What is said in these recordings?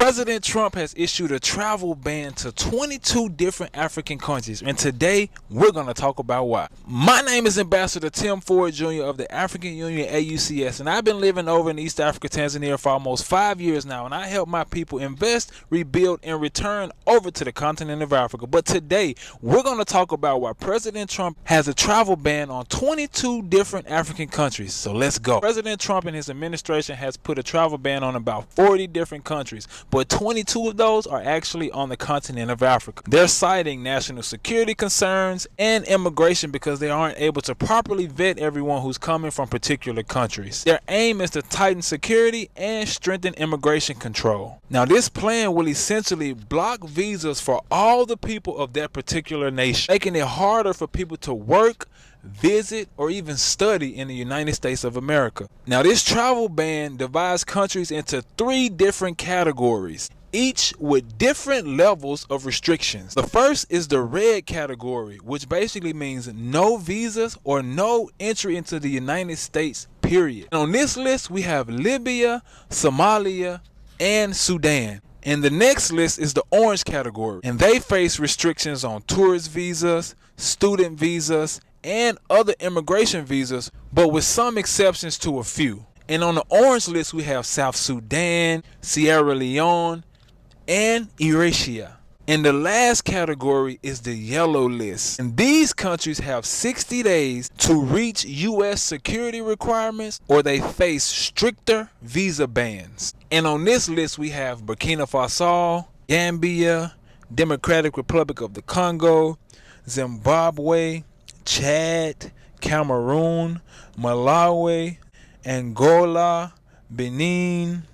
President Trump has issued a travel ban to 22 different African countries, and today we're going to talk about why. My name is Ambassador Tim Ford Jr. of the African Union AUCS, and I've been living over in East Africa, Tanzania for almost 5 years now, and I help my people invest, rebuild, and return over to the continent of Africa. But today we're going to talk about why President Trump has a travel ban on 22 different African countries. So let's go. President Trump and his administration has put a travel ban on about 40 different countries, but 22 of those are actually on the continent of Africa. They're citing national security concerns and immigration because they aren't able to properly vet everyone who's coming from particular countries. Their aim is to tighten security and strengthen immigration control. Now, this plan will essentially block visas for all the people of that particular nation, making it harder for people to work, visit, or even study in the United States of America. Now, this travel ban divides countries into 3 different categories, each with different levels of restrictions. The first is the red category, which basically means no visas or no entry into the United States, period. And on this list, we have Libya, Somalia, and Sudan. And the next list is the orange category, and they face restrictions on tourist visas, student visas, and other immigration visas, but with some exceptions to a few. And on the orange list, we have South Sudan, Sierra Leone, and Eritrea. And the last category is the yellow list. And these countries have 60 days to reach U.S. security requirements, or they face stricter visa bans. And on this list, we have Burkina Faso, Gambia, Democratic Republic of the Congo, Zimbabwe, Chad, Cameroon, Malawi, Angola, Benin,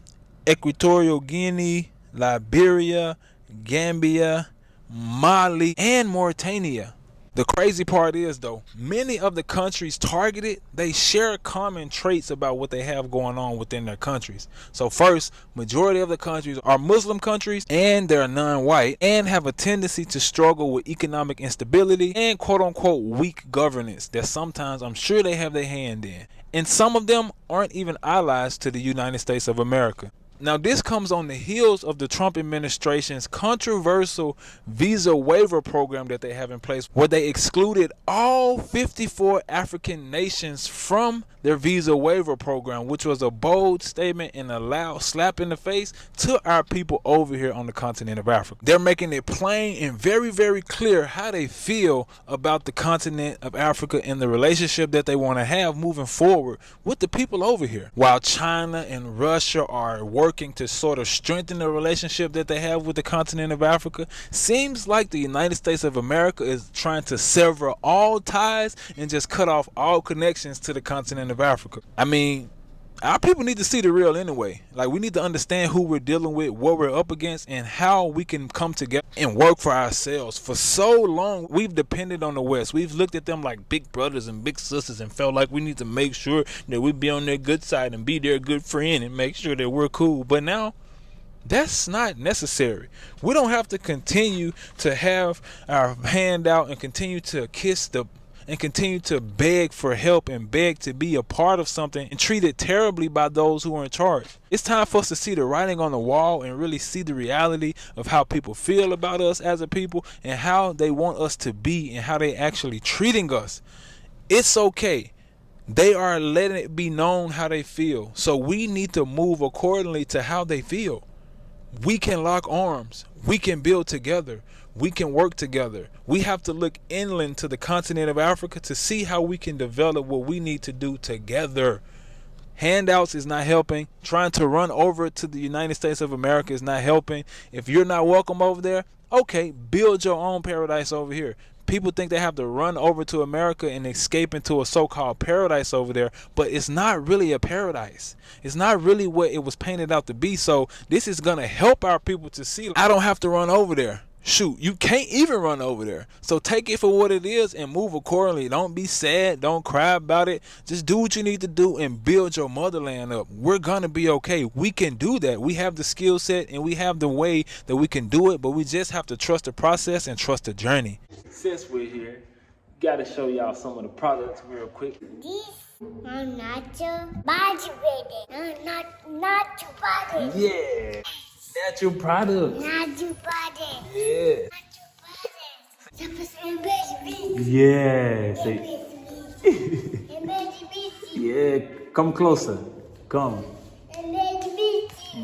Equatorial Guinea, Liberia, Gambia, Mali, and Mauritania. The crazy part is, though, many of the countries targeted, they share common traits about what they have going on within their countries. So first, majority of the countries are Muslim countries, and they're non-white, and have a tendency to struggle with economic instability and quote-unquote weak governance that sometimes I'm sure they have their hand in. And some of them aren't even allies to the United States of America. Now, this comes on the heels of the Trump administration's controversial visa waiver program that they have in place, where they excluded all 54 African nations from their visa waiver program, which was a bold statement and a loud slap in the face to our people over here on the continent of Africa. They're making it plain and very, very clear how they feel about the continent of Africa and the relationship that they want to have moving forward with the people over here. While China and Russia are working to sort of strengthen the relationship that they have with the continent of Africa, seems like the United States of America is trying to sever all ties and just cut off all connections to the continent of Africa. I mean, our people need to see the real anyway. Like, we need to understand who we're dealing with, what we're up against, and how we can come together and work for ourselves. For so long, we've depended on the West. We've looked at them like big brothers and big sisters and felt like we need to make sure that we be on their good side and be their good friend and make sure that we're cool. But now, that's not necessary. We don't have to continue to have our hand out and continue to continue to beg for help and beg to be a part of something and treated terribly by those who are in charge. It's time for us to see the writing on the wall and really see the reality of how people feel about us as a people and how they want us to be and how they actually treating us. It's okay. They are letting it be known how they feel. So we need to move accordingly to how they feel. We can lock arms. We can build together. We can work together. We have to look inland to the continent of Africa to see how we can develop what we need to do together. Handouts is not helping. Trying to run over to the United States of America is not helping. If you're not welcome over there, okay, build your own paradise over here. People think they have to run over to America and escape into a so-called paradise over there, but it's not really a paradise. It's not really what it was painted out to be. So this is going to help our people to see, I don't have to run over there. Shoot, you can't even run over there. So take it for what it is and move accordingly. Don't be sad. Don't cry about it. Just do what you need to do and build your motherland up. We're going to be okay. We can do that. We have the skill set and we have the way that we can do it, but we just have to trust the process and trust the journey. Since we're here, got to show y'all some of the products real quick. This are not your body ready. Not your body. Yeah. Natural product. Natural product. Yeah. Natural product. Yeah. Say, Embed yeah. Come closer. Come.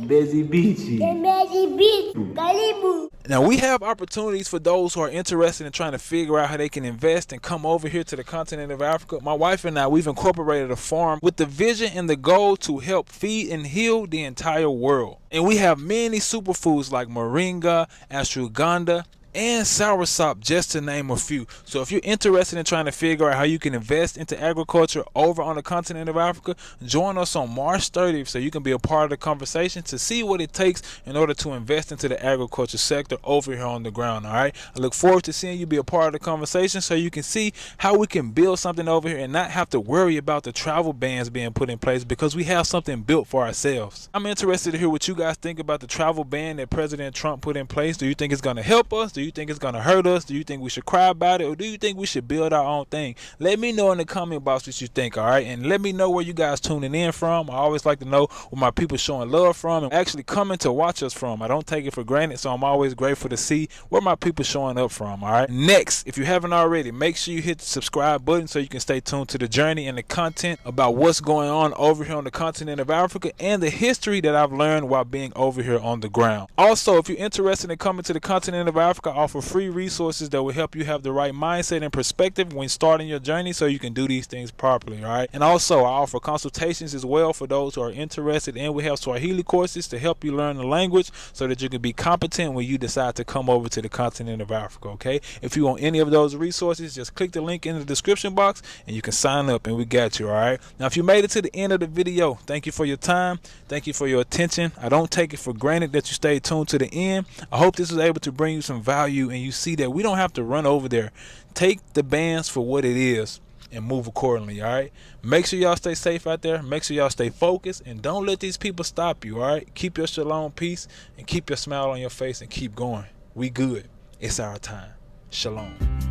Busy Beachy. Karibu. Now we have opportunities for those who are interested in trying to figure out how they can invest and come over here to the continent of Africa. My wife and I, we've incorporated a farm with the vision and the goal to help feed and heal the entire world. And we have many superfoods like moringa, ashwagandha, and soursop, just to name a few. So if you're interested in trying to figure out how you can invest into agriculture over on the continent of Africa, join us on March 30th so you can be a part of the conversation to see what it takes in order to invest into the agriculture sector over here on the ground. All right, I look forward to seeing you be a part of the conversation so you can see how we can build something over here and not have to worry about the travel bans being put in place, because we have something built for ourselves. I'm interested to hear what you guys think about the travel ban that President Trump put in place. Do you think it's going to help us? Do you think it's going to hurt us? Do you think we should cry about it? Or do you think we should build our own thing? Let me know in the comment box what you think, all right? And let me know where you guys tuning in from. I always like to know where my people showing love from and actually coming to watch us from. I don't take it for granted, so I'm always grateful to see where my people showing up from, all right? Next, if you haven't already, make sure you hit the subscribe button so you can stay tuned to the journey and the content about what's going on over here on the continent of Africa and the history that I've learned while being over here on the ground. Also, if you're interested in coming to the continent of Africa, I offer free resources that will help you have the right mindset and perspective when starting your journey so you can do these things properly, all right? And also, I offer consultations as well for those who are interested, and we have Swahili courses to help you learn the language so that you can be competent when you decide to come over to the continent of Africa, okay? If you want any of those resources, just click the link in the description box and you can sign up and we got you, all right? Now, if you made it to the end of the video, thank you for your time. Thank you for your attention. I don't take it for granted that you stayed tuned to the end. I hope this was able to bring you some value and you see that we don't have to run over there. Take the bans for what it is and move accordingly, all right? Make sure y'all stay safe out there. Make sure y'all stay focused and don't let these people stop you, all right? Keep your shalom peace and keep your smile on your face and keep going. We good. It's our time. Shalom.